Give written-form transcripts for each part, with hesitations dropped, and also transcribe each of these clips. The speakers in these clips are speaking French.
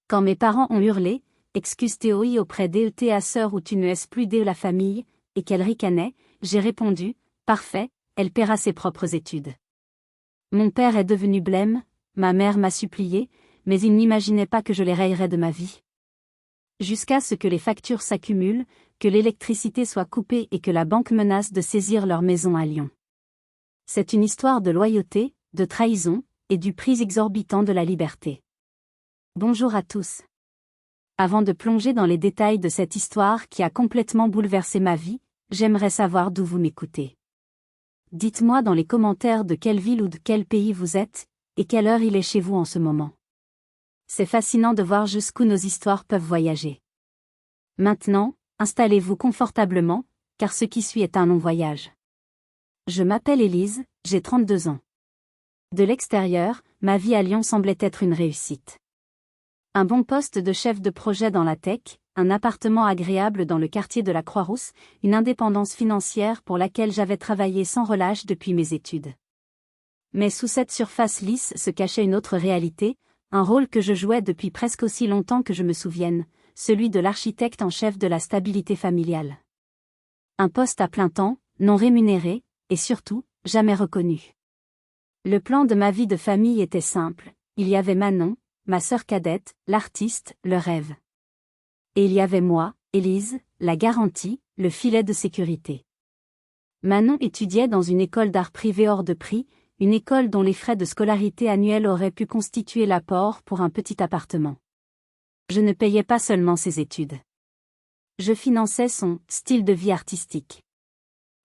Quand mes parents ont hurlé « Excuse Théoï » auprès d'ETA sœur ou tu ne es plus de la famille, et qu'elle ricanait, j'ai répondu « Parfait, elle paiera ses propres études ». Mon père est devenu blême, ma mère m'a supplié, mais il n'imaginait pas que je les rayerais de ma vie. Jusqu'à ce que les factures s'accumulent, que l'électricité soit coupée et que la banque menace de saisir leur maison à Lyon. C'est une histoire de loyauté, de trahison, et du prix exorbitant de la liberté. Bonjour à tous. Avant de plonger dans les détails de cette histoire qui a complètement bouleversé ma vie, j'aimerais savoir d'où vous m'écoutez. Dites-moi dans les commentaires de quelle ville ou de quel pays vous êtes, et quelle heure il est chez vous en ce moment. C'est fascinant de voir jusqu'où nos histoires peuvent voyager. Maintenant, installez-vous confortablement, car ce qui suit est un long voyage. Je m'appelle Élise, j'ai 32 ans. De l'extérieur, ma vie à Lyon semblait être une réussite. Un bon poste de chef de projet dans la tech, un appartement agréable dans le quartier de la Croix-Rousse, une indépendance financière pour laquelle j'avais travaillé sans relâche depuis mes études. Mais sous cette surface lisse se cachait une autre réalité, un rôle que je jouais depuis presque aussi longtemps que je me souvienne, celui de l'architecte en chef de la stabilité familiale. Un poste à plein temps, non rémunéré, et surtout, jamais reconnu. Le plan de ma vie de famille était simple, il y avait Manon, ma sœur cadette, l'artiste, le rêve. Et il y avait moi, Élise, la garantie, le filet de sécurité. Manon étudiait dans une école d'art privée hors de prix, une école dont les frais de scolarité annuels auraient pu constituer l'apport pour un petit appartement. Je ne payais pas seulement ses études. Je finançais son style de vie artistique.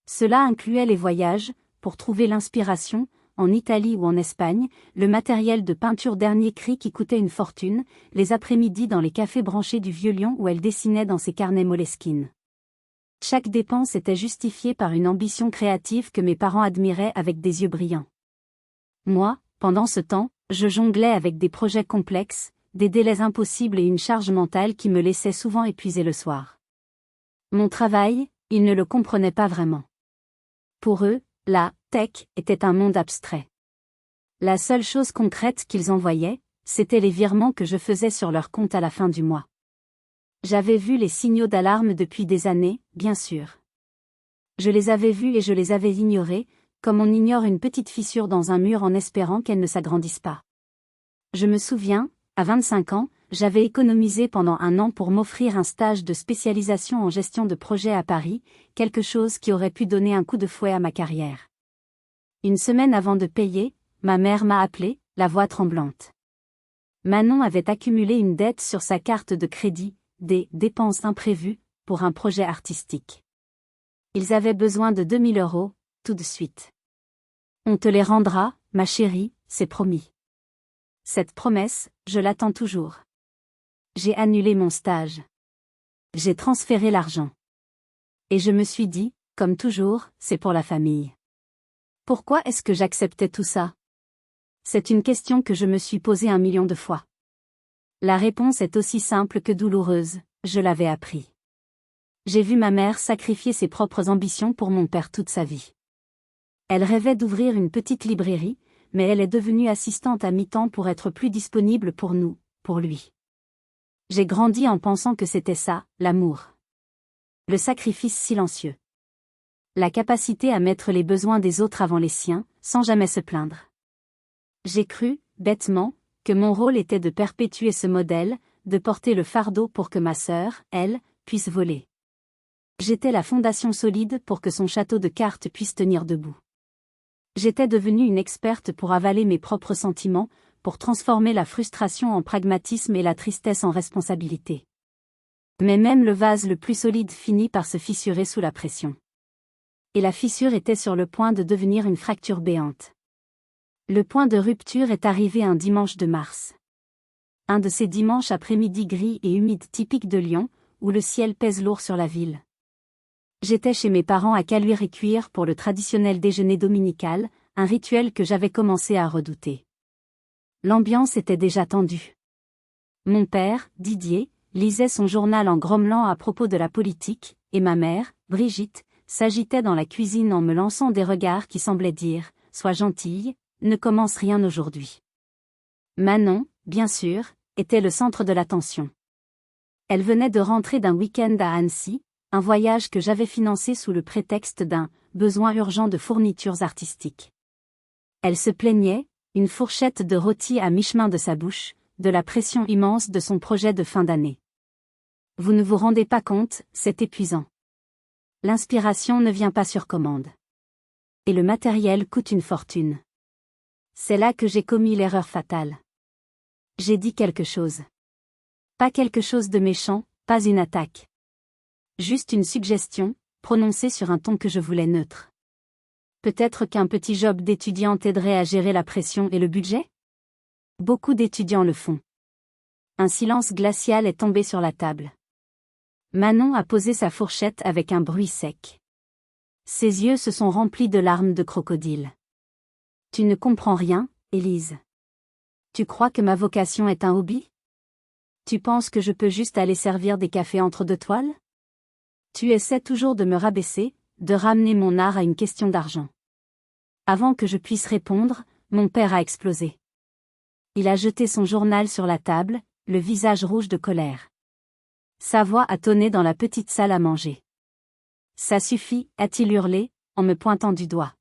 Cela incluait les voyages, pour trouver l'inspiration, en Italie ou en Espagne, le matériel de peinture dernier cri qui coûtait une fortune, les après-midi dans les cafés branchés du Vieux-Lyon où elle dessinait dans ses carnets Moleskine. Chaque dépense était justifiée par une ambition créative que mes parents admiraient avec des yeux brillants. Moi, pendant ce temps, je jonglais avec des projets complexes, des délais impossibles et une charge mentale qui me laissait souvent épuisée le soir. Mon travail, ils ne le comprenaient pas vraiment. Pour eux, la tech était un monde abstrait. La seule chose concrète qu'ils en voyaient, c'était les virements que je faisais sur leur compte à la fin du mois. J'avais vu les signaux d'alarme depuis des années, bien sûr. Je les avais vus et je les avais ignorés, comme on ignore une petite fissure dans un mur en espérant qu'elle ne s'agrandisse pas. Je me souviens, à 25 ans, j'avais économisé pendant un an pour m'offrir un stage de spécialisation en gestion de projet à Paris, quelque chose qui aurait pu donner un coup de fouet à ma carrière. Une semaine avant de payer, ma mère m'a appelée, la voix tremblante. Manon avait accumulé une dette sur sa carte de crédit, des dépenses imprévues, pour un projet artistique. Ils avaient besoin de 2000 €, tout de suite. On te les rendra, ma chérie, c'est promis. Cette promesse, je l'attends toujours. J'ai annulé mon stage. J'ai transféré l'argent. Et je me suis dit, comme toujours, c'est pour la famille. Pourquoi est-ce que j'acceptais tout ça? C'est une question que je me suis posée 1 million de fois. La réponse est aussi simple que douloureuse, je l'avais appris. J'ai vu ma mère sacrifier ses propres ambitions pour mon père toute sa vie. Elle rêvait d'ouvrir une petite librairie, mais elle est devenue assistante à mi-temps pour être plus disponible pour nous, pour lui. J'ai grandi en pensant que c'était ça, l'amour. Le sacrifice silencieux. La capacité à mettre les besoins des autres avant les siens, sans jamais se plaindre. J'ai cru, bêtement, que mon rôle était de perpétuer ce modèle, de porter le fardeau pour que ma sœur, elle, puisse voler. J'étais la fondation solide pour que son château de cartes puisse tenir debout. J'étais devenue une experte pour avaler mes propres sentiments, pour transformer la frustration en pragmatisme et la tristesse en responsabilité. Mais même le vase le plus solide finit par se fissurer sous la pression. Et la fissure était sur le point de devenir une fracture béante. Le point de rupture est arrivé un dimanche de mars. Un de ces dimanches après-midi gris et humides typiques de Lyon, où le ciel pèse lourd sur la ville. J'étais chez mes parents à Caluire et Cuire pour le traditionnel déjeuner dominical, un rituel que j'avais commencé à redouter. L'ambiance était déjà tendue. Mon père, Didier, lisait son journal en grommelant à propos de la politique, et ma mère, Brigitte, s'agitait dans la cuisine en me lançant des regards qui semblaient dire « Sois gentille, ne commence rien aujourd'hui ». Manon, bien sûr, était le centre de l'attention. Elle venait de rentrer d'un week-end à Annecy, un voyage que j'avais financé sous le prétexte d'un besoin urgent de fournitures artistiques. Elle se plaignait, une fourchette de rôti à mi-chemin de sa bouche, de la pression immense de son projet de fin d'année. Vous ne vous rendez pas compte, c'est épuisant. L'inspiration ne vient pas sur commande. Et le matériel coûte une fortune. C'est là que j'ai commis l'erreur fatale. J'ai dit quelque chose. Pas quelque chose de méchant, pas une attaque. Juste une suggestion, prononcée sur un ton que je voulais neutre. Peut-être qu'un petit job d'étudiant aiderait à gérer la pression et le budget? Beaucoup d'étudiants le font. Un silence glacial est tombé sur la table. Manon a posé sa fourchette avec un bruit sec. Ses yeux se sont remplis de larmes de crocodile. Tu ne comprends rien, Élise. Tu crois que ma vocation est un hobby? Tu penses que je peux juste aller servir des cafés entre deux toiles? Tu essaies toujours de me rabaisser, de ramener mon art à une question d'argent. Avant que je puisse répondre, mon père a explosé. Il a jeté son journal sur la table, le visage rouge de colère. Sa voix a tonné dans la petite salle à manger. Ça suffit, a-t-il hurlé, en me pointant du doigt.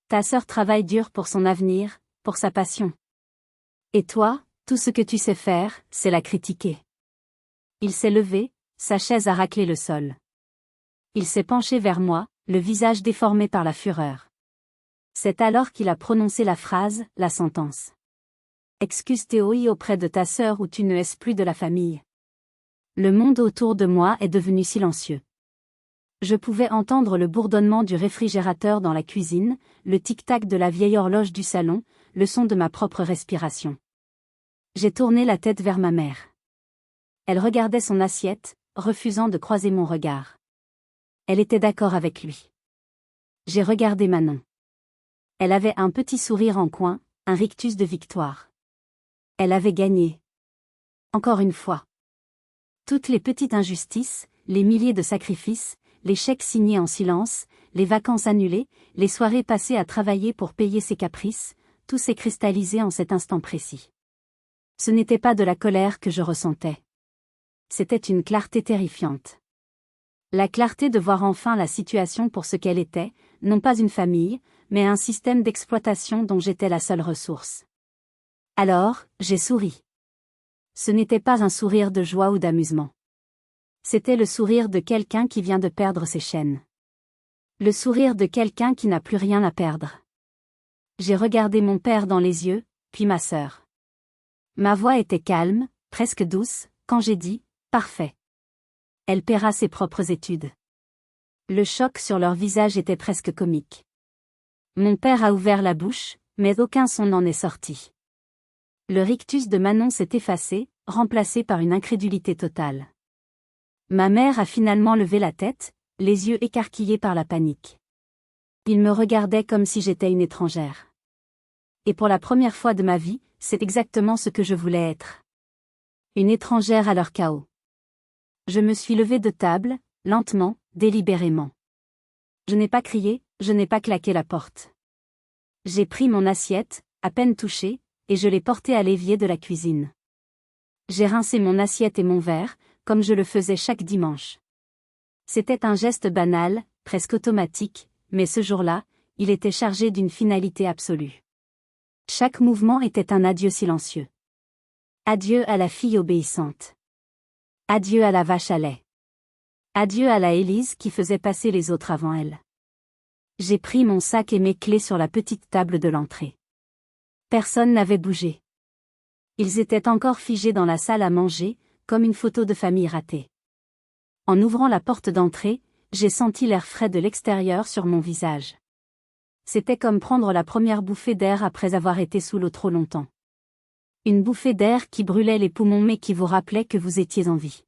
Ta sœur travaille dur pour son avenir, pour sa passion. Et toi, tout ce que tu sais faire, c'est la critiquer. Il s'est levé, sa chaise a raclé le sol. Il s'est penché vers moi, le visage déformé par la fureur. C'est alors qu'il a prononcé la phrase, la sentence. Excuse-toi auprès de ta sœur ou tu ne es plus de la famille. Le monde autour de moi est devenu silencieux. Je pouvais entendre le bourdonnement du réfrigérateur dans la cuisine, le tic-tac de la vieille horloge du salon, le son de ma propre respiration. J'ai tourné la tête vers ma mère. Elle regardait son assiette, refusant de croiser mon regard. Elle était d'accord avec lui. J'ai regardé Manon. Elle avait un petit sourire en coin, un rictus de victoire. Elle avait gagné. Encore une fois. Toutes les petites injustices, les milliers de sacrifices, les chèques signés en silence, les vacances annulées, les soirées passées à travailler pour payer ses caprices, tout s'est cristallisé en cet instant précis. Ce n'était pas de la colère que je ressentais. C'était une clarté terrifiante. La clarté de voir enfin la situation pour ce qu'elle était, non pas une famille, mais un système d'exploitation dont j'étais la seule ressource. Alors, j'ai souri. Ce n'était pas un sourire de joie ou d'amusement. C'était le sourire de quelqu'un qui vient de perdre ses chaînes. Le sourire de quelqu'un qui n'a plus rien à perdre. J'ai regardé mon père dans les yeux, puis ma sœur. Ma voix était calme, presque douce, quand j'ai dit « Parfait ». Elle paiera ses propres études. Le choc sur leur visage était presque comique. Mon père a ouvert la bouche, mais aucun son n'en est sorti. Le rictus de Manon s'est effacé, remplacé par une incrédulité totale. Ma mère a finalement levé la tête, les yeux écarquillés par la panique. Il me regardait comme si j'étais une étrangère. Et pour la première fois de ma vie, c'est exactement ce que je voulais être. Une étrangère à leur chaos. Je me suis levée de table, lentement, délibérément. Je n'ai pas crié, je n'ai pas claqué la porte. J'ai pris mon assiette, à peine touchée, et je l'ai portée à l'évier de la cuisine. J'ai rincé mon assiette et mon verre, comme je le faisais chaque dimanche. C'était un geste banal, presque automatique, mais ce jour-là, il était chargé d'une finalité absolue. Chaque mouvement était un adieu silencieux. Adieu à la fille obéissante. Adieu à la vache à lait. Adieu à la Élise qui faisait passer les autres avant elle. J'ai pris mon sac et mes clés sur la petite table de l'entrée. Personne n'avait bougé. Ils étaient encore figés dans la salle à manger, comme une photo de famille ratée. En ouvrant la porte d'entrée, j'ai senti l'air frais de l'extérieur sur mon visage. C'était comme prendre la première bouffée d'air après avoir été sous l'eau trop longtemps. Une bouffée d'air qui brûlait les poumons mais qui vous rappelait que vous étiez en vie.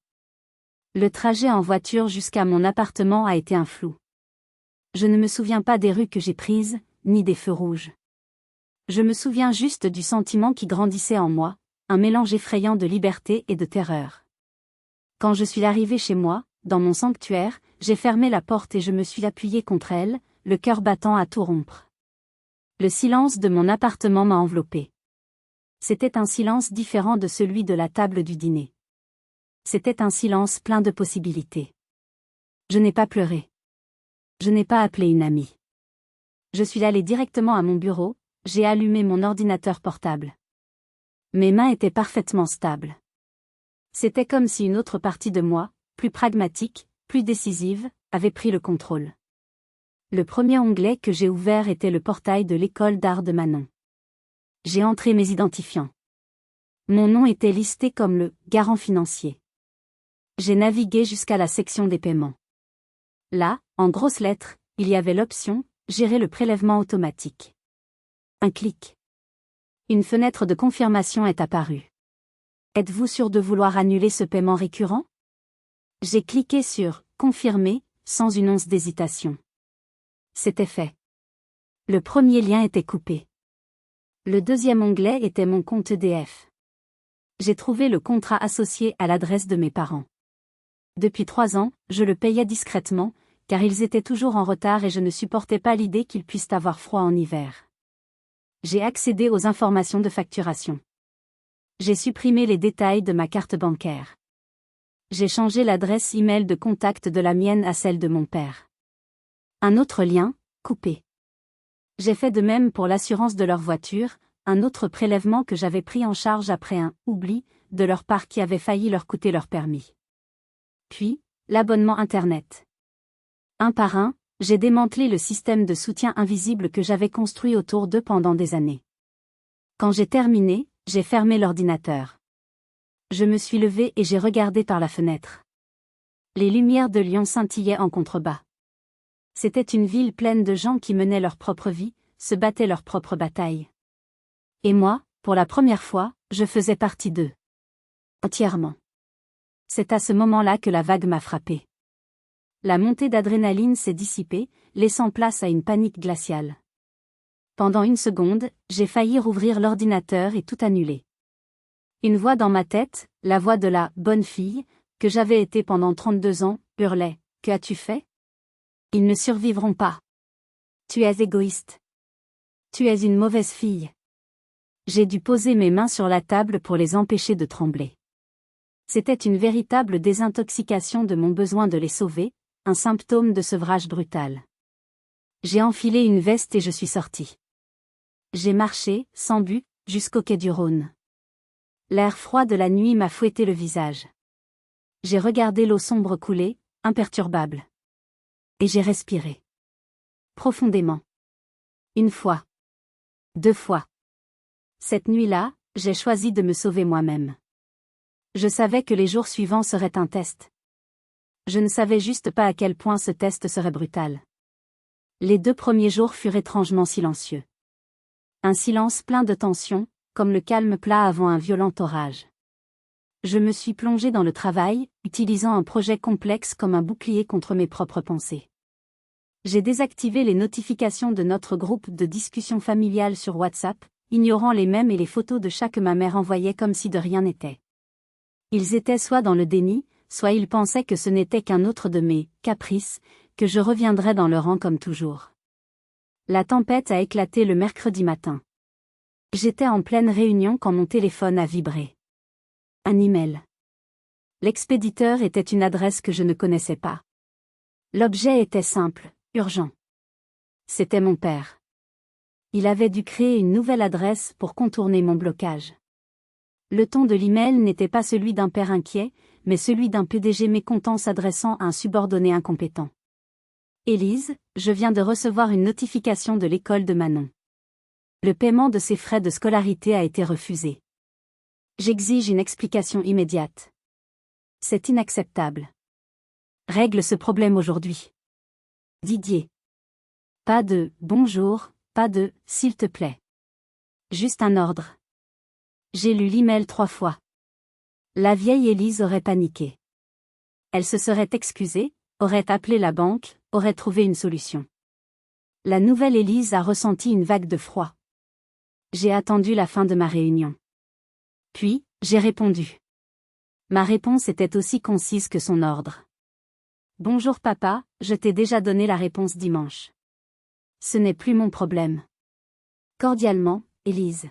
Le trajet en voiture jusqu'à mon appartement a été un flou. Je ne me souviens pas des rues que j'ai prises, ni des feux rouges. Je me souviens juste du sentiment qui grandissait en moi, un mélange effrayant de liberté et de terreur. Quand je suis arrivée chez moi, dans mon sanctuaire, j'ai fermé la porte et je me suis appuyée contre elle, le cœur battant à tout rompre. Le silence de mon appartement m'a enveloppée. C'était un silence différent de celui de la table du dîner. C'était un silence plein de possibilités. Je n'ai pas pleuré. Je n'ai pas appelé une amie. Je suis allée directement à mon bureau, j'ai allumé mon ordinateur portable. Mes mains étaient parfaitement stables. C'était comme si une autre partie de moi, plus pragmatique, plus décisive, avait pris le contrôle. Le premier onglet que j'ai ouvert était le portail de l'école d'art de Manon. J'ai entré mes identifiants. Mon nom était listé comme le « garant financier ». J'ai navigué jusqu'à la section des paiements. Là, en grosses lettres, il y avait l'option « Gérer le prélèvement automatique ». Un clic. Une fenêtre de confirmation est apparue. Êtes-vous sûr de vouloir annuler ce paiement récurrent? J'ai cliqué sur « Confirmer » sans une once d'hésitation. C'était fait. Le premier lien était coupé. Le deuxième onglet était mon compte EDF. J'ai trouvé le contrat associé à l'adresse de mes parents. Depuis 3 ans, je le payais discrètement, car ils étaient toujours en retard et je ne supportais pas l'idée qu'ils puissent avoir froid en hiver. J'ai accédé aux informations de facturation. J'ai supprimé les détails de ma carte bancaire. J'ai changé l'adresse e-mail de contact de la mienne à celle de mon père. Un autre lien, coupé. J'ai fait de même pour l'assurance de leur voiture, un autre prélèvement que j'avais pris en charge après un « oubli » de leur part qui avait failli leur coûter leur permis. Puis, l'abonnement Internet. Un par un, j'ai démantelé le système de soutien invisible que j'avais construit autour d'eux pendant des années. Quand j'ai terminé, j'ai fermé l'ordinateur. Je me suis levée et j'ai regardé par la fenêtre. Les lumières de Lyon scintillaient en contrebas. C'était une ville pleine de gens qui menaient leur propre vie, se battaient leur propre bataille. Et moi, pour la première fois, je faisais partie d'eux. Entièrement. C'est à ce moment-là que la vague m'a frappé. La montée d'adrénaline s'est dissipée, laissant place à une panique glaciale. Pendant 1 seconde, j'ai failli rouvrir l'ordinateur et tout annuler. Une voix dans ma tête, la voix de la « bonne fille » que j'avais été pendant 32 ans, hurlait « Que as-tu fait? Ils ne survivront pas. Tu es égoïste. Tu es une mauvaise fille. » J'ai dû poser mes mains sur la table pour les empêcher de trembler. C'était une véritable désintoxication de mon besoin de les sauver, un symptôme de sevrage brutal. J'ai enfilé une veste et je suis sortie. J'ai marché, sans but, jusqu'au quai du Rhône. L'air froid de la nuit m'a fouetté le visage. J'ai regardé l'eau sombre couler, imperturbable. Et j'ai respiré. Profondément. 1 fois. 2 fois. Cette nuit-là, j'ai choisi de me sauver moi-même. Je savais que les jours suivants seraient un test. Je ne savais juste pas à quel point ce test serait brutal. Les 2 premiers jours furent étrangement silencieux. Un silence plein de tension, comme le calme plat avant un violent orage. Je me suis plongé dans le travail, utilisant un projet complexe comme un bouclier contre mes propres pensées. J'ai désactivé les notifications de notre groupe de discussion familiale sur WhatsApp, ignorant les mèmes et les photos de chat que ma mère envoyait comme si de rien n'était. Ils étaient soit dans le déni, soit ils pensaient que ce n'était qu'un autre de mes « caprices », que je reviendrais dans le rang comme toujours. La tempête a éclaté le mercredi matin. J'étais en pleine réunion quand mon téléphone a vibré. Un email. L'expéditeur était une adresse que je ne connaissais pas. L'objet était simple, urgent. C'était mon père. Il avait dû créer une nouvelle adresse pour contourner mon blocage. Le ton de l'email n'était pas celui d'un père inquiet, mais celui d'un PDG mécontent s'adressant à un subordonné incompétent. Élise, je viens de recevoir une notification de l'école de Manon. Le paiement de ses frais de scolarité a été refusé. J'exige une explication immédiate. C'est inacceptable. Règle ce problème aujourd'hui. Didier. Pas de « bonjour », pas de « s'il te plaît ». Juste un ordre. J'ai lu l'email 3 fois. La vieille Élise aurait paniqué. Elle se serait excusée, aurait appelé la banque, aurait trouvé une solution. La nouvelle Élise a ressenti une vague de froid. J'ai attendu la fin de ma réunion. Puis, j'ai répondu. Ma réponse était aussi concise que son ordre. Bonjour papa, je t'ai déjà donné la réponse dimanche. Ce n'est plus mon problème. Cordialement, Élise.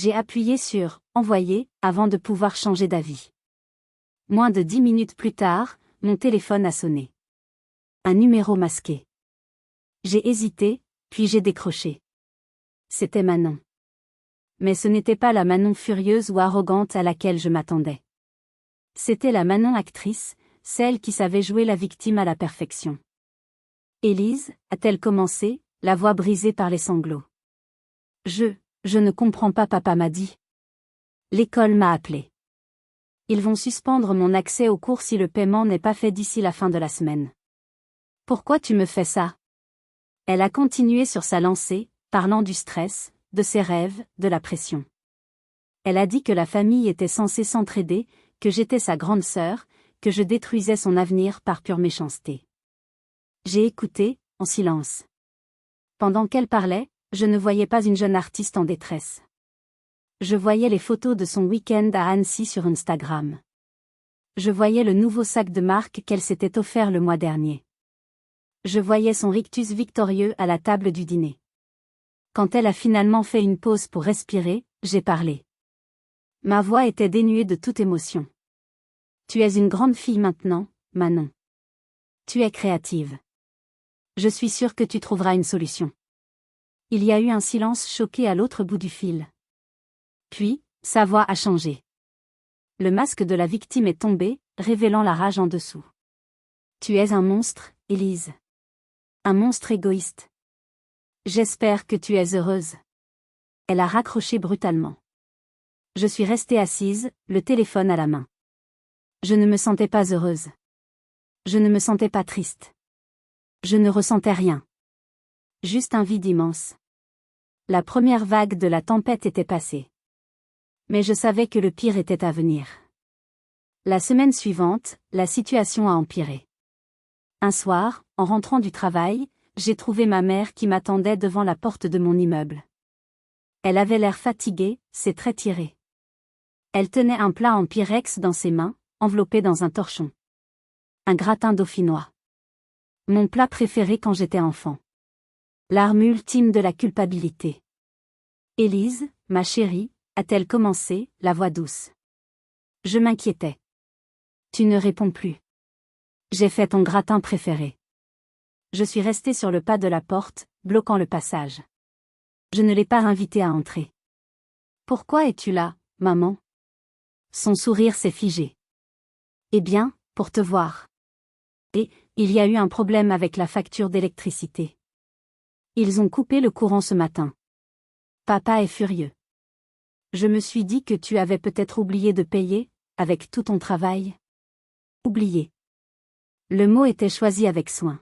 J'ai appuyé sur « Envoyer » avant de pouvoir changer d'avis. Moins de 10 minutes plus tard, mon téléphone a sonné. Un numéro masqué. J'ai hésité, puis j'ai décroché. C'était Manon. Mais ce n'était pas la Manon furieuse ou arrogante à laquelle je m'attendais. C'était la Manon actrice, celle qui savait jouer la victime à la perfection. « Élise » a-t-elle commencé, la voix brisée par les sanglots. Je ne comprends pas, papa m'a dit. L'école m'a appelé. Ils vont suspendre mon accès aux cours si le paiement n'est pas fait d'ici la fin de la semaine. Pourquoi tu me fais ça? Elle a continué sur sa lancée, parlant du stress, de ses rêves, de la pression. Elle a dit que la famille était censée s'entraider, que j'étais sa grande sœur, que je détruisais son avenir par pure méchanceté. J'ai écouté, en silence. Pendant qu'elle parlait, je ne voyais pas une jeune artiste en détresse. Je voyais les photos de son week-end à Annecy sur Instagram. Je voyais le nouveau sac de marque qu'elle s'était offert le mois dernier. Je voyais son rictus victorieux à la table du dîner. Quand elle a finalement fait une pause pour respirer, j'ai parlé. Ma voix était dénuée de toute émotion. Tu es une grande fille maintenant, Manon. Tu es créative. Je suis sûre que tu trouveras une solution. Il y a eu un silence choqué à l'autre bout du fil. Puis, sa voix a changé. Le masque de la victime est tombé, révélant la rage en dessous. Tu es un monstre, Élise. Un monstre égoïste. J'espère que tu es heureuse. Elle a raccroché brutalement. Je suis restée assise, le téléphone à la main. Je ne me sentais pas heureuse. Je ne me sentais pas triste. Je ne ressentais rien. Juste un vide immense. La première vague de la tempête était passée. Mais je savais que le pire était à venir. La semaine suivante, la situation a empiré. Un soir, en rentrant du travail, j'ai trouvé ma mère qui m'attendait devant la porte de mon immeuble. Elle avait l'air fatiguée, ses traits tirés. Elle tenait un plat en pyrex dans ses mains, enveloppé dans un torchon. Un gratin dauphinois. Mon plat préféré quand j'étais enfant. L'arme ultime de la culpabilité. Élise, ma chérie, a-t-elle commencé, la voix douce. Je m'inquiétais. Tu ne réponds plus. J'ai fait ton gratin préféré. Je suis restée sur le pas de la porte, bloquant le passage. Je ne l'ai pas invitée à entrer. Pourquoi es-tu là, maman? Son sourire s'est figé. Eh bien, pour te voir. Et, il y a eu un problème avec la facture d'électricité. Ils ont coupé le courant ce matin. Papa est furieux. Je me suis dit que tu avais peut-être oublié de payer, avec tout ton travail. Oublié. Le mot était choisi avec soin.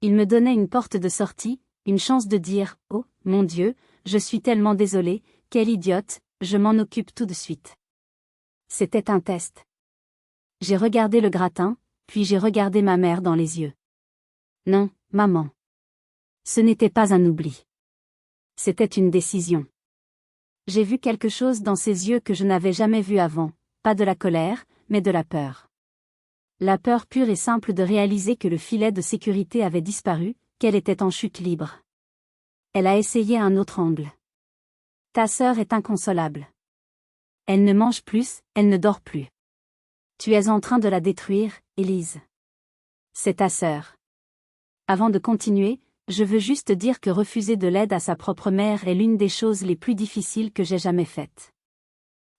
Il me donnait une porte de sortie, une chance de dire « Oh, mon Dieu, je suis tellement désolée, quelle idiote, je m'en occupe tout de suite. » C'était un test. J'ai regardé le gratin, puis j'ai regardé ma mère dans les yeux. Non, maman. Ce n'était pas un oubli. C'était une décision. J'ai vu quelque chose dans ses yeux que je n'avais jamais vu avant, pas de la colère, mais de la peur. La peur pure et simple de réaliser que le filet de sécurité avait disparu, qu'elle était en chute libre. Elle a essayé un autre angle. Ta sœur est inconsolable. Elle ne mange plus, elle ne dort plus. Tu es en train de la détruire, Élise. C'est ta sœur. Avant de continuer, je veux juste dire que refuser de l'aide à sa propre mère est l'une des choses les plus difficiles que j'ai jamais faites.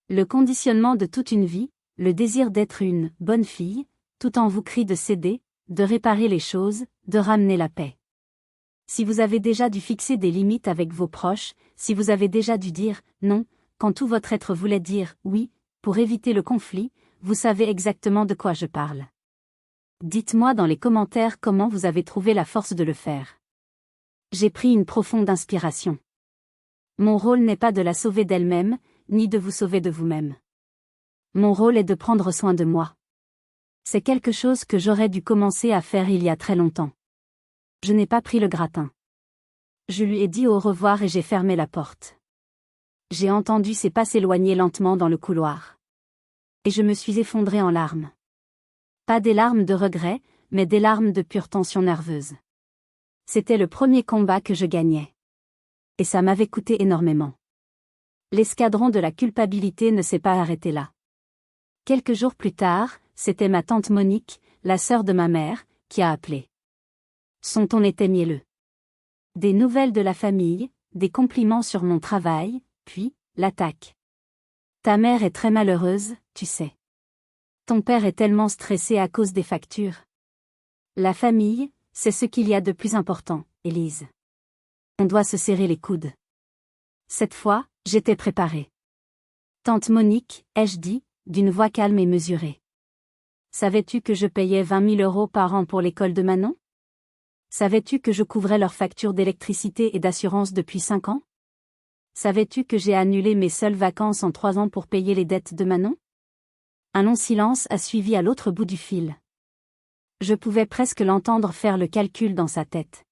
Le conditionnement de toute une vie, le désir d'être une bonne fille, tout en vous crie de céder, de réparer les choses, de ramener la paix. Si vous avez déjà dû fixer des limites avec vos proches, si vous avez déjà dû dire non, quand tout votre être voulait dire oui, pour éviter le conflit, vous savez exactement de quoi je parle. Dites-moi dans les commentaires comment vous avez trouvé la force de le faire. J'ai pris une profonde inspiration. Mon rôle n'est pas de la sauver d'elle-même, ni de vous sauver de vous-même. Mon rôle est de prendre soin de moi. C'est quelque chose que j'aurais dû commencer à faire il y a très longtemps. Je n'ai pas pris le gratin. Je lui ai dit au revoir et j'ai fermé la porte. J'ai entendu ses pas s'éloigner lentement dans le couloir. Et je me suis effondrée en larmes. Pas des larmes de regret, mais des larmes de pure tension nerveuse. C'était le premier combat que je gagnais. Et ça m'avait coûté énormément. L'escadron de la culpabilité ne s'est pas arrêté là. Quelques jours plus tard, c'était ma tante Monique, la sœur de ma mère, qui a appelé. Son ton était mielleux. Des nouvelles de la famille, des compliments sur mon travail, puis, l'attaque. Ta mère est très malheureuse, tu sais. Ton père est tellement stressé à cause des factures. La famille, c'est ce qu'il y a de plus important, Élise. On doit se serrer les coudes. Cette fois, j'étais préparée. Tante Monique, ai-je dit, d'une voix calme et mesurée. Savais-tu que je payais 20 000 € par an pour l'école de Manon? Savais-tu que je couvrais leurs factures d'électricité et d'assurance depuis 5 ans? Savais-tu que j'ai annulé mes seules vacances en 3 ans pour payer les dettes de Manon? Un long silence a suivi à l'autre bout du fil. Je pouvais presque l'entendre faire le calcul dans sa tête.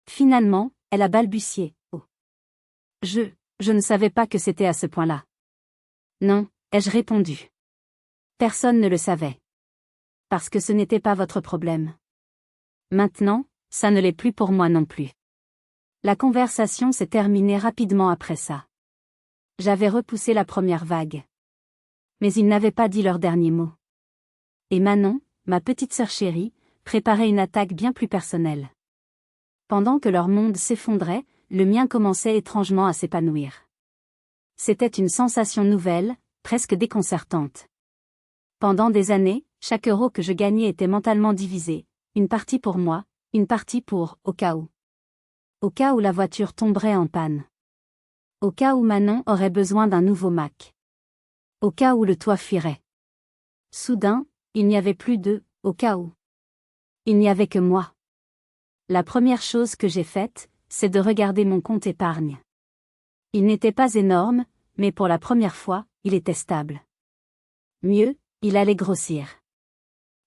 Finalement, elle a balbutié. Oh. Je ne savais pas que c'était à ce point-là. Non, ai-je répondu. Personne ne le savait. Parce que ce n'était pas votre problème. Maintenant, ça ne l'est plus pour moi non plus. La conversation s'est terminée rapidement après ça. J'avais repoussé la première vague. Mais ils n'avaient pas dit leur dernier mot. Et Manon, ma petite sœur chérie, préparait une attaque bien plus personnelle. Pendant que leur monde s'effondrait, le mien commençait étrangement à s'épanouir. C'était une sensation nouvelle, presque déconcertante. Pendant des années, chaque euro que je gagnais était mentalement divisé, une partie pour moi, une partie pour, au cas où. Au cas où la voiture tomberait en panne. Au cas où Manon aurait besoin d'un nouveau Mac. Au cas où le toit fuirait. Soudain, il n'y avait plus de « au cas où ». Il n'y avait que moi. La première chose que j'ai faite, c'est de regarder mon compte épargne. Il n'était pas énorme, mais pour la première fois, il était stable. Mieux, il allait grossir.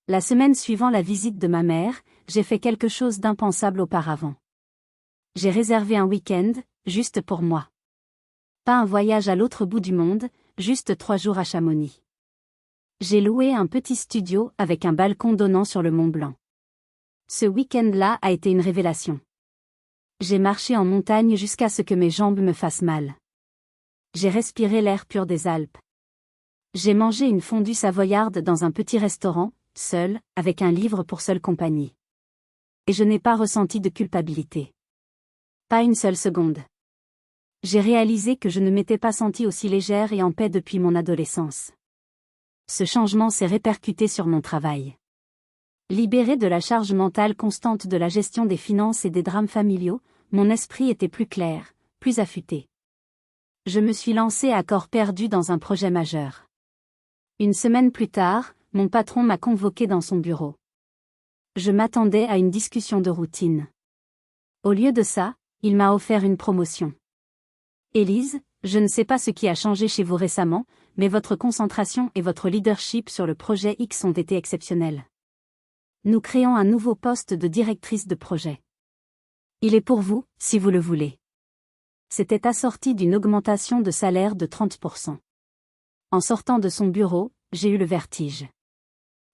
La semaine suivant la visite de ma mère, j'ai fait quelque chose d'impensable auparavant. J'ai réservé un week-end, juste pour moi. Pas un voyage à l'autre bout du monde, juste 3 jours à Chamonix. J'ai loué un petit studio avec un balcon donnant sur le Mont Blanc. Ce week-end-là a été une révélation. J'ai marché en montagne jusqu'à ce que mes jambes me fassent mal. J'ai respiré l'air pur des Alpes. J'ai mangé une fondue savoyarde dans un petit restaurant, seul, avec un livre pour seule compagnie. Et je n'ai pas ressenti de culpabilité. Pas une seule seconde. J'ai réalisé que je ne m'étais pas sentie aussi légère et en paix depuis mon adolescence. Ce changement s'est répercuté sur mon travail. Libéré de la charge mentale constante de la gestion des finances et des drames familiaux, mon esprit était plus clair, plus affûté. Je me suis lancé à corps perdu dans un projet majeur. Une semaine plus tard, mon patron m'a convoqué dans son bureau. Je m'attendais à une discussion de routine. Au lieu de ça, il m'a offert une promotion. Élise, je ne sais pas ce qui a changé chez vous récemment, mais votre concentration et votre leadership sur le projet X ont été exceptionnels. Nous créons un nouveau poste de directrice de projet. Il est pour vous, si vous le voulez. C'était assorti d'une augmentation de salaire de 30%. En sortant de son bureau, j'ai eu le vertige.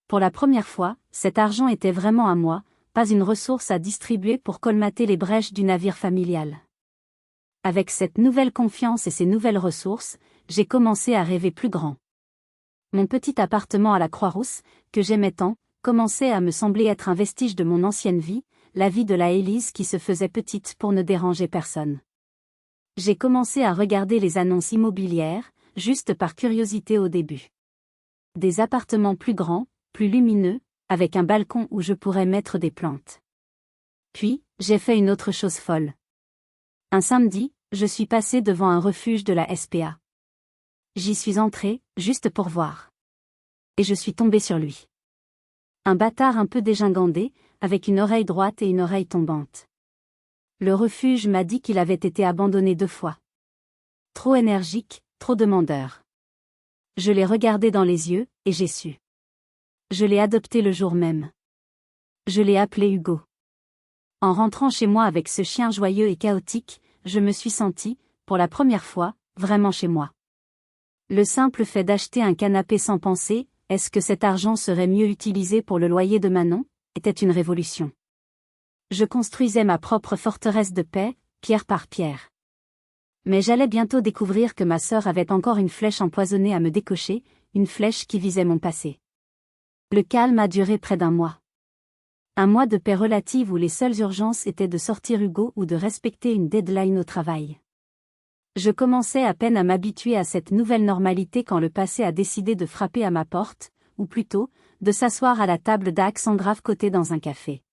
Pour la première fois, cet argent était vraiment à moi, pas une ressource à distribuer pour colmater les brèches du navire familial. Avec cette nouvelle confiance et ces nouvelles ressources, j'ai commencé à rêver plus grand. Mon petit appartement à la Croix-Rousse, que j'aimais tant, commençait à me sembler être un vestige de mon ancienne vie, la vie de la Élise qui se faisait petite pour ne déranger personne. J'ai commencé à regarder les annonces immobilières, juste par curiosité au début. Des appartements plus grands, plus lumineux, avec un balcon où je pourrais mettre des plantes. Puis, j'ai fait une autre chose folle. Un samedi, je suis passé devant un refuge de la SPA. J'y suis entré, juste pour voir. Et je suis tombé sur lui. Un bâtard un peu dégingandé, avec une oreille droite et une oreille tombante. Le refuge m'a dit qu'il avait été abandonné 2 fois. Trop énergique, trop demandeur. Je l'ai regardé dans les yeux, et j'ai su. Je l'ai adopté le jour même. Je l'ai appelé Hugo. En rentrant chez moi avec ce chien joyeux et chaotique, je me suis sentie, pour la première fois, vraiment chez moi. Le simple fait d'acheter un canapé sans penser, est-ce que cet argent serait mieux utilisé pour le loyer de Manon, était une révolution. Je construisais ma propre forteresse de paix, pierre par pierre. Mais j'allais bientôt découvrir que ma sœur avait encore une flèche empoisonnée à me décocher, une flèche qui visait mon passé. Le calme a duré près d'un mois. Un mois de paix relative où les seules urgences étaient de sortir Hugo ou de respecter une deadline au travail. Je commençais à peine à m'habituer à cette nouvelle normalité quand le passé a décidé de frapper à ma porte, ou plutôt, de s'asseoir à la table d'accent grave côté dans un café.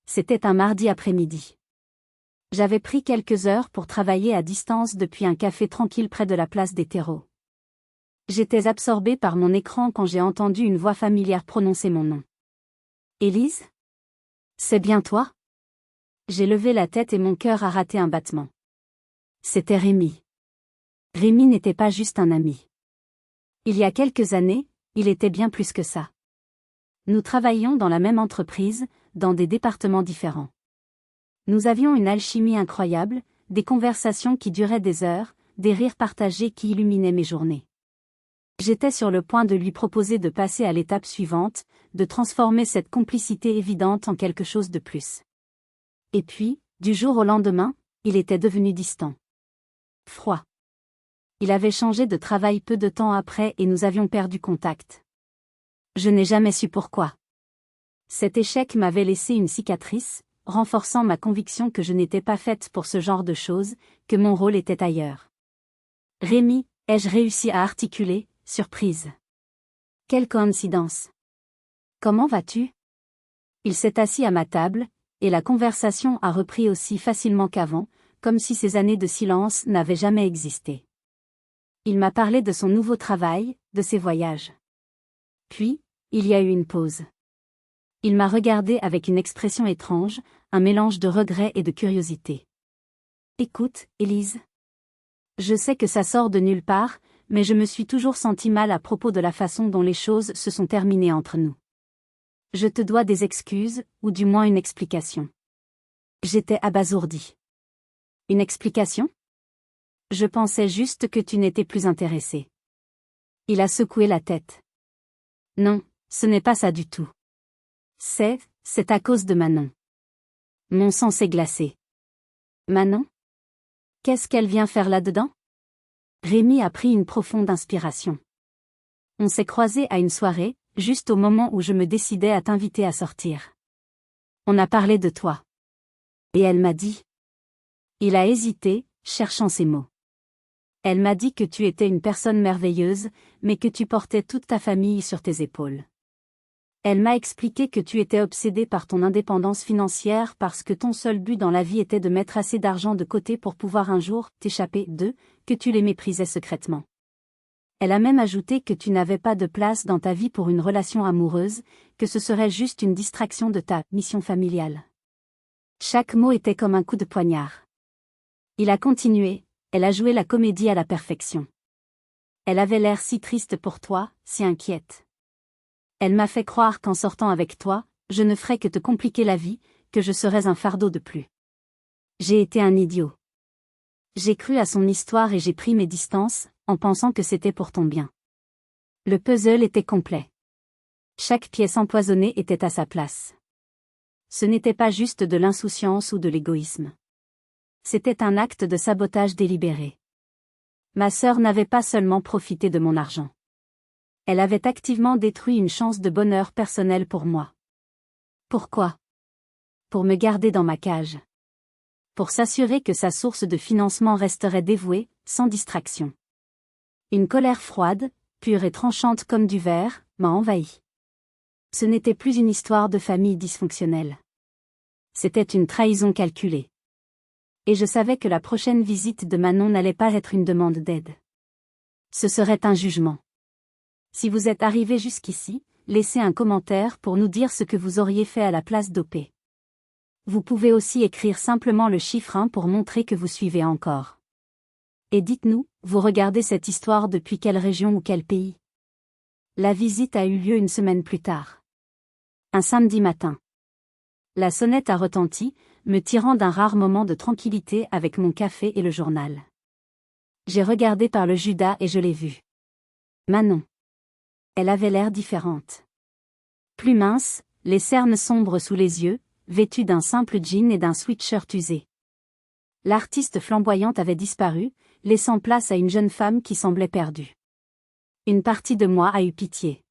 C'était un mardi après-midi. J'avais pris quelques heures pour travailler à distance depuis un café tranquille près de la place des terreaux. J'étais absorbée par mon écran quand j'ai entendu une voix familière prononcer mon nom. Élise ? C'est bien toi ? J'ai levé la tête et mon cœur a raté un battement. C'était Rémi. Rémi n'était pas juste un ami. Il y a quelques années, il était bien plus que ça. Nous travaillions dans la même entreprise, dans des départements différents. Nous avions une alchimie incroyable, des conversations qui duraient des heures, des rires partagés qui illuminaient mes journées. J'étais sur le point de lui proposer de passer à l'étape suivante, de transformer cette complicité évidente en quelque chose de plus. Et puis, du jour au lendemain, il était devenu distant. Froid. Il avait changé de travail peu de temps après et nous avions perdu contact. Je n'ai jamais su pourquoi. Cet échec m'avait laissé une cicatrice, renforçant ma conviction que je n'étais pas faite pour ce genre de choses, que mon rôle était ailleurs. Rémi, ai-je réussi à articuler, surprise. Quelle coïncidence. Comment vas-tu ? Il s'est assis à ma table, et la conversation a repris aussi facilement qu'avant, comme si ces années de silence n'avaient jamais existé. Il m'a parlé de son nouveau travail, de ses voyages. Puis, il y a eu une pause. Il m'a regardé avec une expression étrange, un mélange de regret et de curiosité. Écoute, Élise. Je sais que ça sort de nulle part, mais je me suis toujours senti mal à propos de la façon dont les choses se sont terminées entre nous. Je te dois des excuses, ou du moins une explication. J'étais abasourdie. Une explication ? Je pensais juste que tu n'étais plus intéressé. Il a secoué la tête. Non, ce n'est pas ça du tout. C'est à cause de Manon. Mon sang s'est glacé. Manon ? Qu'est-ce qu'elle vient faire là-dedans ? Rémi a pris une profonde inspiration. On s'est croisés à une soirée, juste au moment où je me décidais à t'inviter à sortir. On a parlé de toi. Et elle m'a dit. Il a hésité, cherchant ses mots. Elle m'a dit que tu étais une personne merveilleuse, mais que tu portais toute ta famille sur tes épaules. Elle m'a expliqué que tu étais obsédé par ton indépendance financière parce que ton seul but dans la vie était de mettre assez d'argent de côté pour pouvoir un jour t'échapper d'eux, que tu les méprisais secrètement. Elle a même ajouté que tu n'avais pas de place dans ta vie pour une relation amoureuse, que ce serait juste une distraction de ta mission familiale. Chaque mot était comme un coup de poignard. Il a continué, elle a joué la comédie à la perfection. Elle avait l'air si triste pour toi, si inquiète. Elle m'a fait croire qu'en sortant avec toi, je ne ferais que te compliquer la vie, que je serais un fardeau de plus. J'ai été un idiot. J'ai cru à son histoire et j'ai pris mes distances, en pensant que c'était pour ton bien. Le puzzle était complet. Chaque pièce empoisonnée était à sa place. Ce n'était pas juste de l'insouciance ou de l'égoïsme. C'était un acte de sabotage délibéré. Ma sœur n'avait pas seulement profité de mon argent. Elle avait activement détruit une chance de bonheur personnel pour moi. Pourquoi ? Pour me garder dans ma cage. Pour s'assurer que sa source de financement resterait dévouée, sans distraction. Une colère froide, pure et tranchante comme du verre, m'a envahi. Ce n'était plus une histoire de famille dysfonctionnelle. C'était une trahison calculée. Et je savais que la prochaine visite de Manon n'allait pas être une demande d'aide. Ce serait un jugement. Si vous êtes arrivé jusqu'ici, laissez un commentaire pour nous dire ce que vous auriez fait à la place d'OP. Vous pouvez aussi écrire simplement le chiffre 1 pour montrer que vous suivez encore. Et dites-nous, vous regardez cette histoire depuis quelle région ou quel pays ? La visite a eu lieu une semaine plus tard. Un samedi matin. La sonnette a retenti, me tirant d'un rare moment de tranquillité avec mon café et le journal. J'ai regardé par le Judas et je l'ai vue. Manon. Elle avait l'air différente. Plus mince, les cernes sombres sous les yeux, vêtue d'un simple jean et d'un sweatshirt usé. L'artiste flamboyante avait disparu, laissant place à une jeune femme qui semblait perdue. Une partie de moi a eu pitié.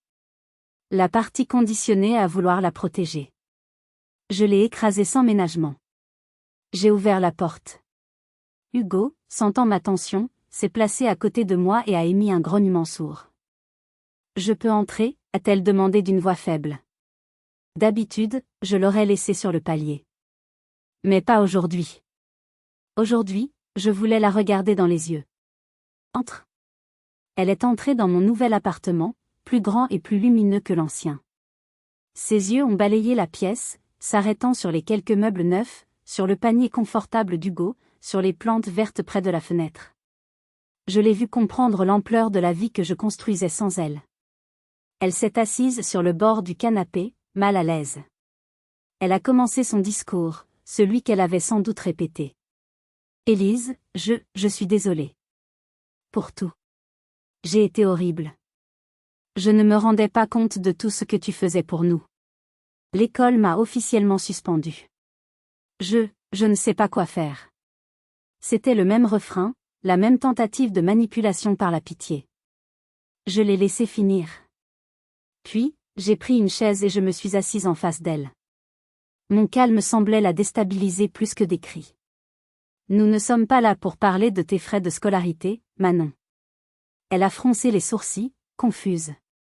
La partie conditionnée à vouloir la protéger. Je l'ai écrasée sans ménagement. J'ai ouvert la porte. Hugo, sentant ma tension, s'est placé à côté de moi et a émis un grognement sourd. « Je peux entrer ?» a-t-elle demandé d'une voix faible. D'habitude, je l'aurais laissée sur le palier. Mais pas aujourd'hui. Aujourd'hui, je voulais la regarder dans les yeux. « Entre !» Elle est entrée dans mon nouvel appartement, plus grand et plus lumineux que l'ancien. Ses yeux ont balayé la pièce, s'arrêtant sur les quelques meubles neufs, sur le panier confortable d'Hugo, sur les plantes vertes près de la fenêtre. Je l'ai vue comprendre l'ampleur de la vie que je construisais sans elle. Elle s'est assise sur le bord du canapé, mal à l'aise. Elle a commencé son discours, celui qu'elle avait sans doute répété. « Élise, je suis désolée. Pour tout. J'ai été horrible. Je ne me rendais pas compte de tout ce que tu faisais pour nous. L'école m'a officiellement suspendue. Je ne sais pas quoi faire. » C'était le même refrain, la même tentative de manipulation par la pitié. Je l'ai laissé finir. Puis, j'ai pris une chaise et je me suis assise en face d'elle. Mon calme semblait la déstabiliser plus que des cris. « Nous ne sommes pas là pour parler de tes frais de scolarité, Manon. » Elle a froncé les sourcils, confuse.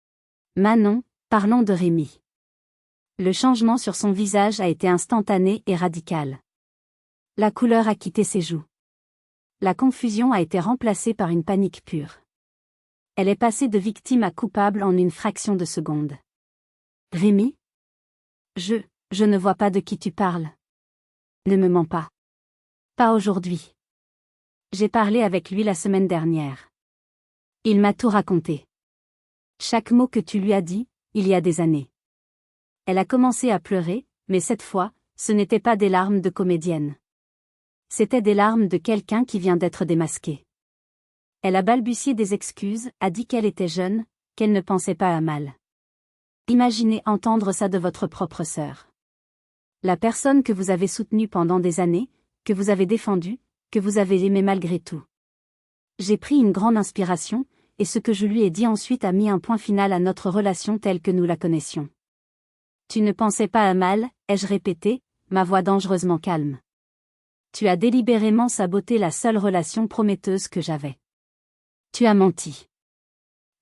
« Manon, parlons de Rémi. » Le changement sur son visage a été instantané et radical. La couleur a quitté ses joues. La confusion a été remplacée par une panique pure. Elle est passée de victime à coupable en une fraction de seconde. « Rémi ? Je ne vois pas de qui tu parles. Ne me mens pas. Pas aujourd'hui. J'ai parlé avec lui la semaine dernière. Il m'a tout raconté. Chaque mot que tu lui as dit, il y a des années. » Elle a commencé à pleurer, mais cette fois, ce n'étaient pas des larmes de comédienne. C'étaient des larmes de quelqu'un qui vient d'être démasqué. Elle a balbutié des excuses, a dit qu'elle était jeune, qu'elle ne pensait pas à mal. Imaginez entendre ça de votre propre sœur. La personne que vous avez soutenue pendant des années, que vous avez défendue, que vous avez aimée malgré tout. J'ai pris une grande inspiration, et ce que je lui ai dit ensuite a mis un point final à notre relation telle que nous la connaissions. Tu ne pensais pas à mal, ai-je répété, ma voix dangereusement calme. Tu as délibérément saboté la seule relation prometteuse que j'avais. Tu as menti.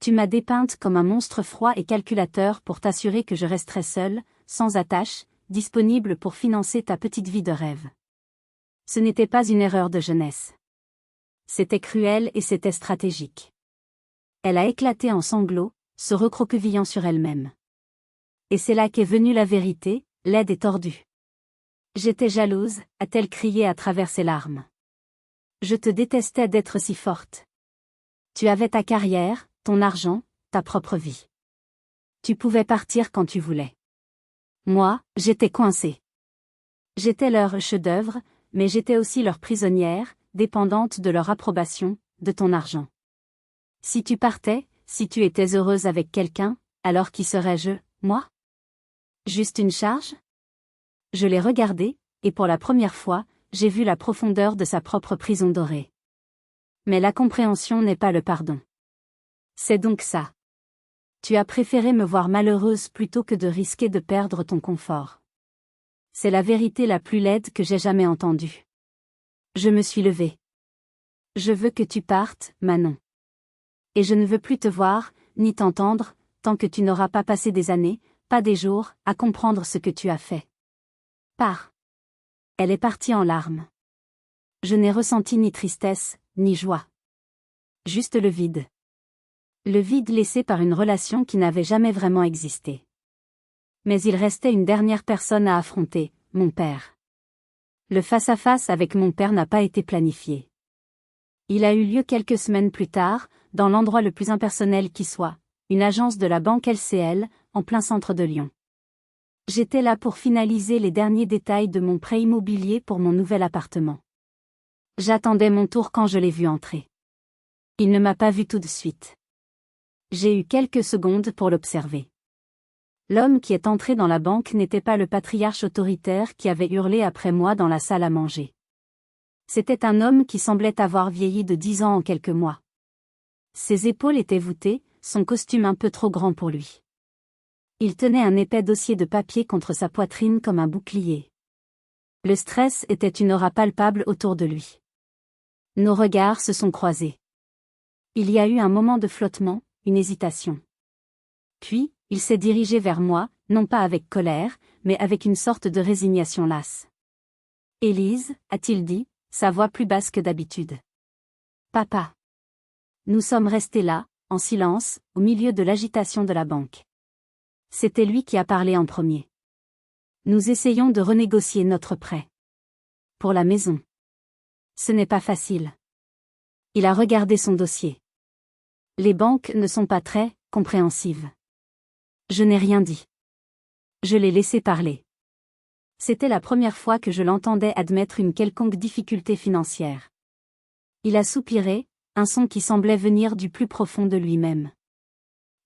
Tu m'as dépeinte comme un monstre froid et calculateur pour t'assurer que je resterais seule, sans attache, disponible pour financer ta petite vie de rêve. Ce n'était pas une erreur de jeunesse. C'était cruel et c'était stratégique. Elle a éclaté en sanglots, se recroquevillant sur elle-même. Et c'est là qu'est venue la vérité, laide et tordue. J'étais jalouse, a-t-elle crié à travers ses larmes. Je te détestais d'être si forte. Tu avais ta carrière, ton argent, ta propre vie. Tu pouvais partir quand tu voulais. Moi, j'étais coincée. J'étais leur chef-d'œuvre, mais j'étais aussi leur prisonnière, dépendante de leur approbation, de ton argent. Si tu partais, si tu étais heureuse avec quelqu'un, alors qui serais-je, moi ? Juste une charge ? Je l'ai regardé, et pour la première fois, j'ai vu la profondeur de sa propre prison dorée. Mais la compréhension n'est pas le pardon. C'est donc ça. Tu as préféré me voir malheureuse plutôt que de risquer de perdre ton confort. C'est la vérité la plus laide que j'ai jamais entendue. Je me suis levée. Je veux que tu partes, Manon. Et je ne veux plus te voir, ni t'entendre, tant que tu n'auras pas passé des années, pas des jours, à comprendre ce que tu as fait. Pars. Elle est partie en larmes. Je n'ai ressenti ni tristesse, ni joie. Juste le vide. Le vide laissé par une relation qui n'avait jamais vraiment existé. Mais il restait une dernière personne à affronter, mon père. Le face-à-face avec mon père n'a pas été planifié. Il a eu lieu quelques semaines plus tard, dans l'endroit le plus impersonnel qui soit, une agence de la banque LCL, en plein centre de Lyon. J'étais là pour finaliser les derniers détails de mon prêt immobilier pour mon nouvel appartement. J'attendais mon tour quand je l'ai vu entrer. Il ne m'a pas vu tout de suite. J'ai eu quelques secondes pour l'observer. L'homme qui est entré dans la banque n'était pas le patriarche autoritaire qui avait hurlé après moi dans la salle à manger. C'était un homme qui semblait avoir vieilli de 10 ans en quelques mois. Ses épaules étaient voûtées, son costume un peu trop grand pour lui. Il tenait un épais dossier de papier contre sa poitrine comme un bouclier. Le stress était une aura palpable autour de lui. Nos regards se sont croisés. Il y a eu un moment de flottement, une hésitation. Puis, il s'est dirigé vers moi, non pas avec colère, mais avec une sorte de résignation lasse. « Élise » a-t-il dit, sa voix plus basse que d'habitude. « Papa. » Nous sommes restés là, en silence, au milieu de l'agitation de la banque. C'était lui qui a parlé en premier. Nous essayons de renégocier notre prêt. Pour la maison. Ce n'est pas facile. Il a regardé son dossier. Les banques ne sont pas très compréhensives. Je n'ai rien dit. Je l'ai laissé parler. C'était la première fois que je l'entendais admettre une quelconque difficulté financière. Il a soupiré, un son qui semblait venir du plus profond de lui-même.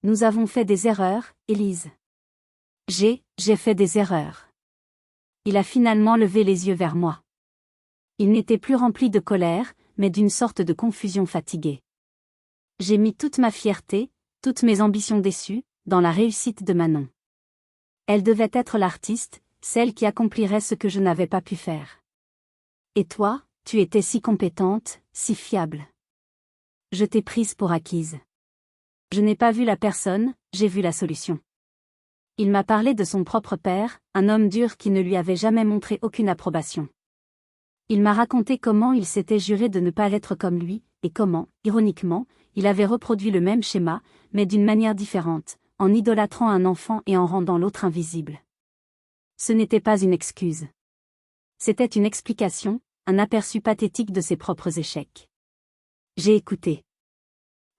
Nous avons fait des erreurs, Élise. J'ai fait des erreurs. Il a finalement levé les yeux vers moi. Il n'était plus rempli de colère, mais d'une sorte de confusion fatiguée. J'ai mis toute ma fierté, toutes mes ambitions déçues, dans la réussite de Manon. Elle devait être l'artiste, celle qui accomplirait ce que je n'avais pas pu faire. Et toi, tu étais si compétente, si fiable. Je t'ai prise pour acquise. Je n'ai pas vu la personne, j'ai vu la solution. Il m'a parlé de son propre père, un homme dur qui ne lui avait jamais montré aucune approbation. Il m'a raconté comment il s'était juré de ne pas l'être comme lui, et comment, ironiquement, il avait reproduit le même schéma, mais d'une manière différente, en idolâtrant un enfant et en rendant l'autre invisible. Ce n'était pas une excuse. C'était une explication, un aperçu pathétique de ses propres échecs. J'ai écouté.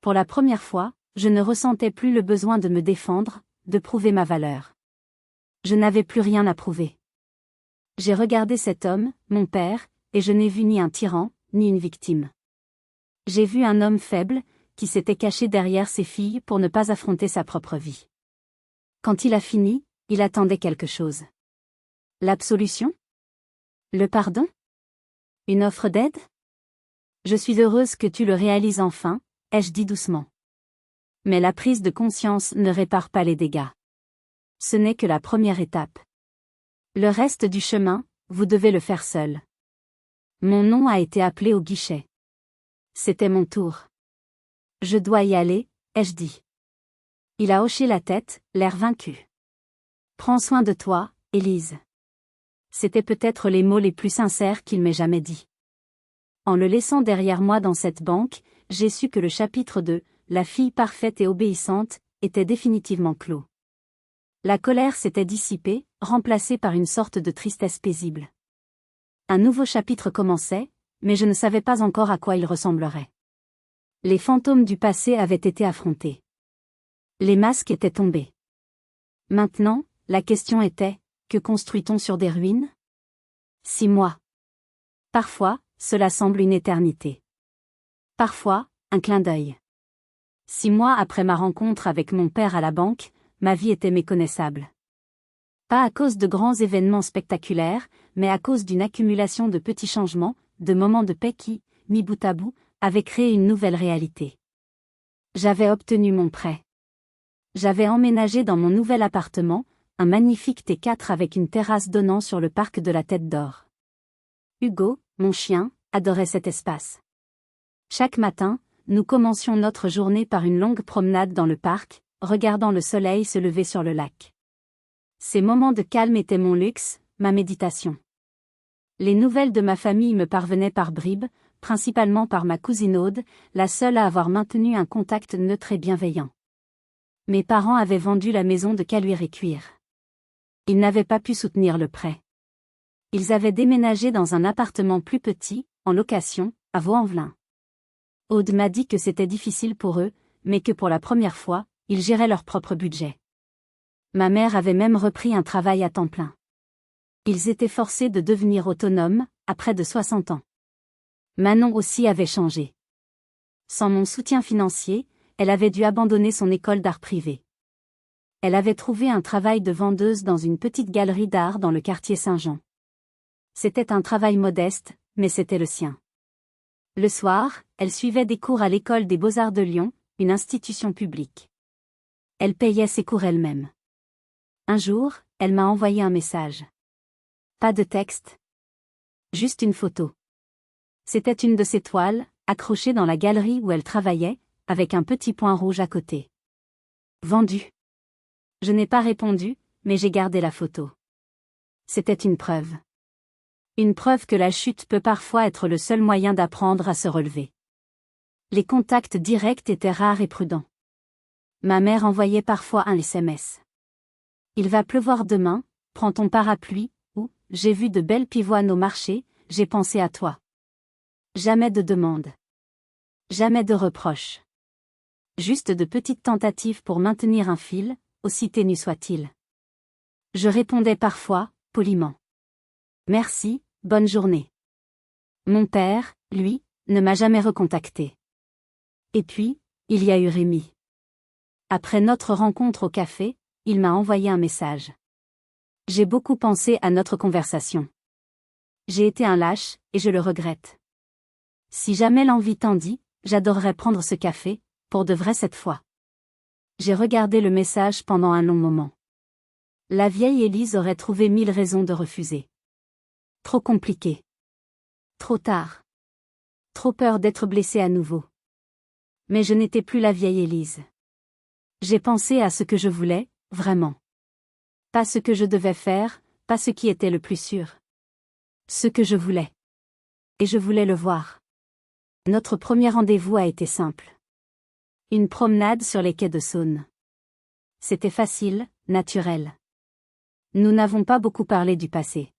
Pour la première fois, je ne ressentais plus le besoin de me défendre, de prouver ma valeur. Je n'avais plus rien à prouver. J'ai regardé cet homme, mon père, et je n'ai vu ni un tyran, ni une victime. J'ai vu un homme faible, qui s'était caché derrière ses filles pour ne pas affronter sa propre vie. Quand il a fini, il attendait quelque chose. L'absolution ? Le pardon ? Une offre d'aide ? Je suis heureuse que tu le réalises enfin, ai-je dit doucement. Mais la prise de conscience ne répare pas les dégâts. Ce n'est que la première étape. Le reste du chemin, vous devez le faire seul. Mon nom a été appelé au guichet. C'était mon tour. Je dois y aller, ai-je dit. Il a hoché la tête, l'air vaincu. Prends soin de toi, Élise. C'étaient peut-être les mots les plus sincères qu'il m'ait jamais dit. En le laissant derrière moi dans cette banque, j'ai su que le chapitre 2, la fille parfaite et obéissante, était définitivement clos. La colère s'était dissipée, remplacée par une sorte de tristesse paisible. Un nouveau chapitre commençait, mais je ne savais pas encore à quoi il ressemblerait. Les fantômes du passé avaient été affrontés. Les masques étaient tombés. Maintenant, la question était, que construit-on sur des ruines ? 6 mois. Parfois, cela semble une éternité. Parfois, un clin d'œil. 6 mois après ma rencontre avec mon père à la banque, ma vie était méconnaissable. Pas à cause de grands événements spectaculaires, mais à cause d'une accumulation de petits changements, de moments de paix qui, mis bout à bout, avaient créé une nouvelle réalité. J'avais obtenu mon prêt. J'avais emménagé dans mon nouvel appartement, un magnifique T4 avec une terrasse donnant sur le parc de la Tête d'Or. Hugo, mon chien, adorait cet espace. Chaque matin, nous commencions notre journée par une longue promenade dans le parc, regardant le soleil se lever sur le lac. Ces moments de calme étaient mon luxe, ma méditation. Les nouvelles de ma famille me parvenaient par bribes, principalement par ma cousine Aude, la seule à avoir maintenu un contact neutre et bienveillant. Mes parents avaient vendu la maison de Caluire et Cuire. Ils n'avaient pas pu soutenir le prêt. Ils avaient déménagé dans un appartement plus petit, en location, à Vaux-en-Velin. Aude m'a dit que c'était difficile pour eux, mais que pour la première fois, ils géraient leur propre budget. Ma mère avait même repris un travail à temps plein. Ils étaient forcés de devenir autonomes, à près de 60 ans. Manon aussi avait changé. Sans mon soutien financier, elle avait dû abandonner son école d'art privé. Elle avait trouvé un travail de vendeuse dans une petite galerie d'art dans le quartier Saint-Jean. C'était un travail modeste, mais c'était le sien. Le soir, elle suivait des cours à l'école des Beaux-Arts de Lyon, une institution publique. Elle payait ses cours elle-même. Un jour, elle m'a envoyé un message. Pas de texte. Juste une photo. C'était une de ses toiles, accrochée dans la galerie où elle travaillait, avec un petit point rouge à côté. Vendu. Je n'ai pas répondu, mais j'ai gardé la photo. C'était une preuve. Une preuve que la chute peut parfois être le seul moyen d'apprendre à se relever. Les contacts directs étaient rares et prudents. Ma mère envoyait parfois un SMS. Il va pleuvoir demain, prends ton parapluie, ou j'ai vu de belles pivoines au marché, j'ai pensé à toi. Jamais de demande. Jamais de reproches. Juste de petites tentatives pour maintenir un fil, aussi ténu soit-il. Je répondais parfois, poliment. Merci, bonne journée. Mon père, lui, ne m'a jamais recontacté. Et puis, il y a eu Rémi. Après notre rencontre au café, il m'a envoyé un message. J'ai beaucoup pensé à notre conversation. J'ai été un lâche, et je le regrette. Si jamais l'envie tendit, j'adorerais prendre ce café, pour de vrai cette fois. J'ai regardé le message pendant un long moment. La vieille Élise aurait trouvé 1000 raisons de refuser. Trop compliqué. Trop tard. Trop peur d'être blessée à nouveau. Mais je n'étais plus la vieille Élise. J'ai pensé à ce que je voulais, vraiment. Pas ce que je devais faire, pas ce qui était le plus sûr. Ce que je voulais. Et je voulais le voir. Notre premier rendez-vous a été simple. Une promenade sur les quais de Saône. C'était facile, naturel. Nous n'avons pas beaucoup parlé du passé.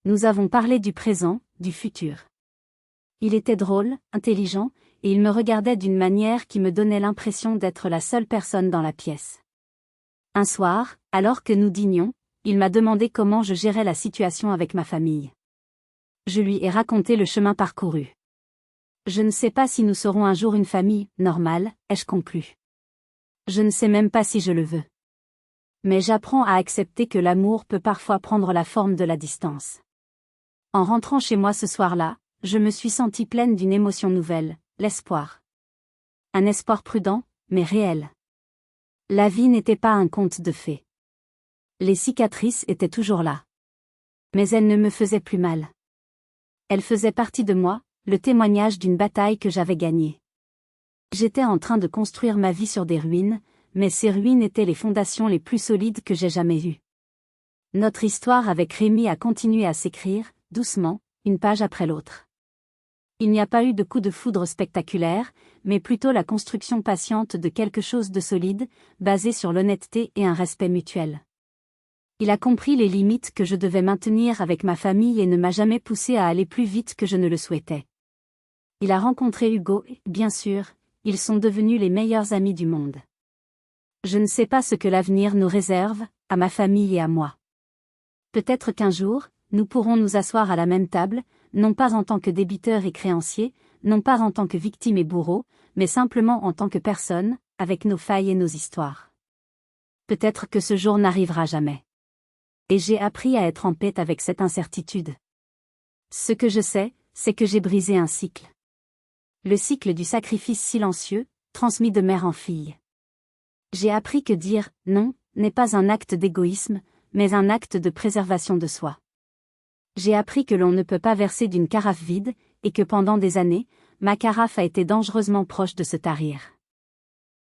Nous avons parlé du présent, du futur. Il était drôle, intelligent, et il me regardait d'une manière qui me donnait l'impression d'être la seule personne dans la pièce. Un soir, alors que nous dînions, il m'a demandé comment je gérais la situation avec ma famille. Je lui ai raconté le chemin parcouru. Je ne sais pas si nous serons un jour une famille normale, ai-je conclu. Je ne sais même pas si je le veux. Mais j'apprends à accepter que l'amour peut parfois prendre la forme de la distance. En rentrant chez moi ce soir-là, je me suis sentie pleine d'une émotion nouvelle, l'espoir. Un espoir prudent, mais réel. La vie n'était pas un conte de fées. Les cicatrices étaient toujours là. Mais elles ne me faisaient plus mal. Elles faisaient partie de moi, le témoignage d'une bataille que j'avais gagnée. J'étais en train de construire ma vie sur des ruines, mais ces ruines étaient les fondations les plus solides que j'ai jamais eues. Notre histoire avec Rémi a continué à s'écrire, doucement, une page après l'autre. Il n'y a pas eu de coup de foudre spectaculaire, mais plutôt la construction patiente de quelque chose de solide, basé sur l'honnêteté et un respect mutuel. Il a compris les limites que je devais maintenir avec ma famille et ne m'a jamais poussé à aller plus vite que je ne le souhaitais. Il a rencontré Hugo et, bien sûr, ils sont devenus les meilleurs amis du monde. Je ne sais pas ce que l'avenir nous réserve, à ma famille et à moi. Peut-être qu'un jour, nous pourrons nous asseoir à la même table, non pas en tant que débiteurs et créanciers, non pas en tant que victimes et bourreaux, mais simplement en tant que personnes, avec nos failles et nos histoires. Peut-être que ce jour n'arrivera jamais. Et j'ai appris à être en paix avec cette incertitude. Ce que je sais, c'est que j'ai brisé un cycle. Le cycle du sacrifice silencieux, transmis de mère en fille. J'ai appris que dire « non » n'est pas un acte d'égoïsme, mais un acte de préservation de soi. J'ai appris que l'on ne peut pas verser d'une carafe vide, et que pendant des années, ma carafe a été dangereusement proche de se tarir.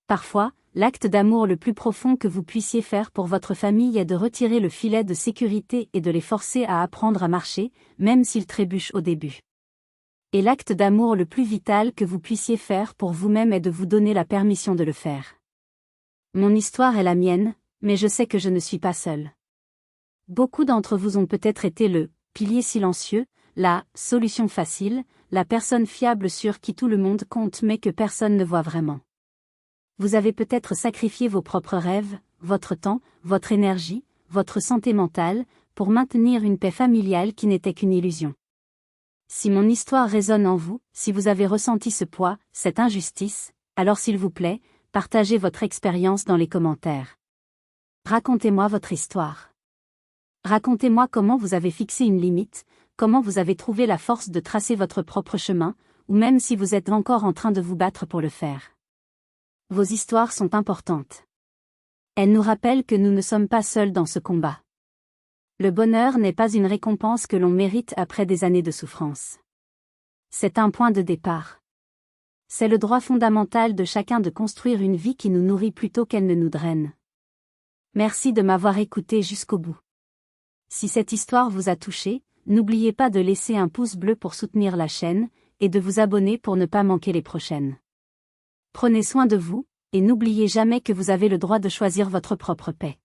Parfois, l'acte d'amour le plus profond que vous puissiez faire pour votre famille est de retirer le filet de sécurité et de les forcer à apprendre à marcher, même s'ils trébuchent au début. Et l'acte d'amour le plus vital que vous puissiez faire pour vous-même est de vous donner la permission de le faire. Mon histoire est la mienne, mais je sais que je ne suis pas seule. Beaucoup d'entre vous ont peut-être été le pilier silencieux, la solution facile, la personne fiable sur qui tout le monde compte mais que personne ne voit vraiment. Vous avez peut-être sacrifié vos propres rêves, votre temps, votre énergie, votre santé mentale, pour maintenir une paix familiale qui n'était qu'une illusion. Si mon histoire résonne en vous, si vous avez ressenti ce poids, cette injustice, alors s'il vous plaît, partagez votre expérience dans les commentaires. Racontez-moi votre histoire. Racontez-moi comment vous avez fixé une limite, comment vous avez trouvé la force de tracer votre propre chemin, ou même si vous êtes encore en train de vous battre pour le faire. Vos histoires sont importantes. Elles nous rappellent que nous ne sommes pas seuls dans ce combat. Le bonheur n'est pas une récompense que l'on mérite après des années de souffrance. C'est un point de départ. C'est le droit fondamental de chacun de construire une vie qui nous nourrit plutôt qu'elle ne nous draine. Merci de m'avoir écouté jusqu'au bout. Si cette histoire vous a touché, n'oubliez pas de laisser un pouce bleu pour soutenir la chaîne, et de vous abonner pour ne pas manquer les prochaines. Prenez soin de vous, et n'oubliez jamais que vous avez le droit de choisir votre propre paix.